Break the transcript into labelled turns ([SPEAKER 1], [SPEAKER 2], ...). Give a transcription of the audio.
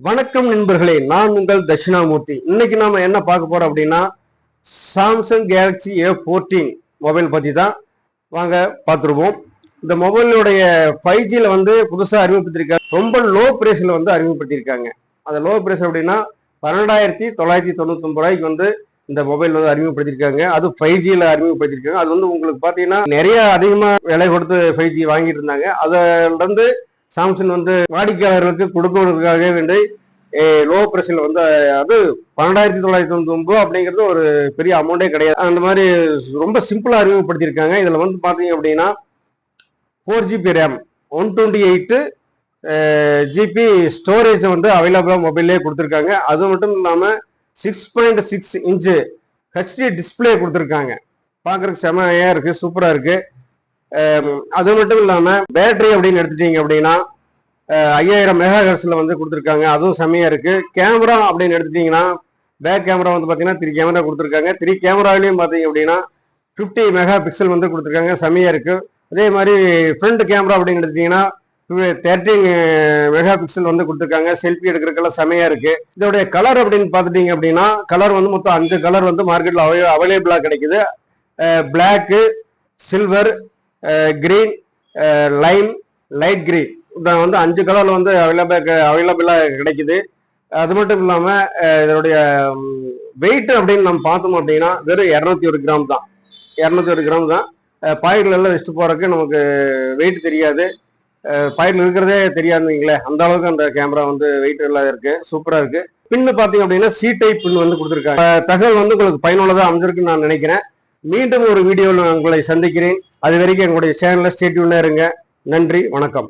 [SPEAKER 1] வணக்கம் நண்பர்களே, நான் உங்கள் தட்சிணாமூர்த்தி. இன்னைக்கு நாம என்ன பார்க்க போறோம் அப்படின்னா சாம்சங் கேலக்ஸி A14 மொபைல் பத்தி தான் வாங்க பார்த்துருவோம். இந்த மொபைலுடைய 5Gல புதுசாக அறிமுகப்படுத்திருக்காங்க. ரொம்ப லோ பிரைஸ்ல அறிமுகப்படுத்தியிருக்காங்க. அந்த லோ பிரைஸ் அப்படின்னா 12,999 ரூபாய்க்கு இந்த மொபைல் அறிமுகப்படுத்திருக்காங்க. அது 5Gல அறிமுகப்படுத்திருக்காங்க. அது உங்களுக்கு பார்த்தீங்கன்னா நிறைய அதிகமா விலை கொடுத்து 5G வாங்கிட்டு இருந்தாங்க. அதிலிருந்து சாம்சங் வாடிக்கையாளர்களுக்கு கொடுப்பதற்காக வேண்டி லோ பிரைஸ்ல அது 12,999 அப்படிங்கிறது ஒரு பெரிய அமௌண்டே கிடையாது. அந்த மாதிரி ரொம்ப சிம்பிளா அறிமுகப்படுத்தியிருக்காங்க. இதுல பாத்தீங்க அப்படின்னா 4GB ரேம் 128 GB ஸ்டோரேஜ் அவைலபிளா மொபைல்லே கொடுத்துருக்காங்க. அது மட்டும் இல்லாம 6.6 இன்ச் HD டிஸ்பிளே கொடுத்துருக்காங்க. பார்க்கறதுக்கு செமையா இருக்கு, சூப்பரா இருக்கு. அது மட்டும் இல்லாம பேட்டரி அப்படின்னு எடுத்துட்டீங்க அப்படின்னா 5000 மெகாஹெர்ட்ஸ்ல கொடுத்துருக்காங்க. அதுவும் செமையா இருக்கு. கேமரா அப்படின்னு எடுத்துட்டீங்கன்னா பேக் கேமரா பாத்தீங்கன்னா 3 கேமரா கொடுத்துருக்காங்க. 3 கேமராவிலையும் பாத்தீங்க அப்படின்னா 50 மெகா பிக்சல் கொடுத்துருக்காங்க. செமையா இருக்கு. அதே மாதிரி ஃப்ரண்ட் கேமரா அப்படின்னு எடுத்துட்டீங்கன்னா 13 மெகா பிக்சல் கொடுத்துருக்காங்க. செல்ஃபி எடுக்கிறதுக்கெல்லாம் செமையா இருக்கு. இதோடைய கலர் அப்படின்னு பார்த்துட்டீங்க அப்படின்னா கலர் மொத்தம் 5 கலர் மார்க்கெட்ல அவைலபிளா கிடைக்குது. Black, silver, green, lime, light green 5 கலர்ல அவைலபிளா கிடைக்குது. அது மட்டும் இல்லாம இதனுடைய வெயிட் அப்படின்னு நம்ம பார்த்தோம் அப்படின்னா வெறும் 201 கிராம் தான். 201 கிராம் தான். பாக்கெட்ல எல்லாம் வச்சுட்டு போறதுக்கு நமக்கு வெயிட் தெரியாது. பாக்கெட்ல இருக்கிறதே தெரியாதுங்களே, அந்த அளவுக்கு அந்த கேமரா வெயிட் எல்லாம் இருக்கு, சூப்பரா இருக்கு. பின்னு பாத்தீங்க அப்படின்னா C டைப் பின் கொடுத்துருக்காங்க. தகவல் உங்களுக்கு பயனுள்ளதா அமைஞ்சிருக்குன்னு நான் நினைக்கிறேன். மீண்டும் ஒரு வீடியோவில் நான் உங்களை சந்திக்கிறேன். அது வரைக்கும் எங்களுடைய சேனல்ல ஸ்டே டியூன்ல இருங்க. நன்றி, வணக்கம்.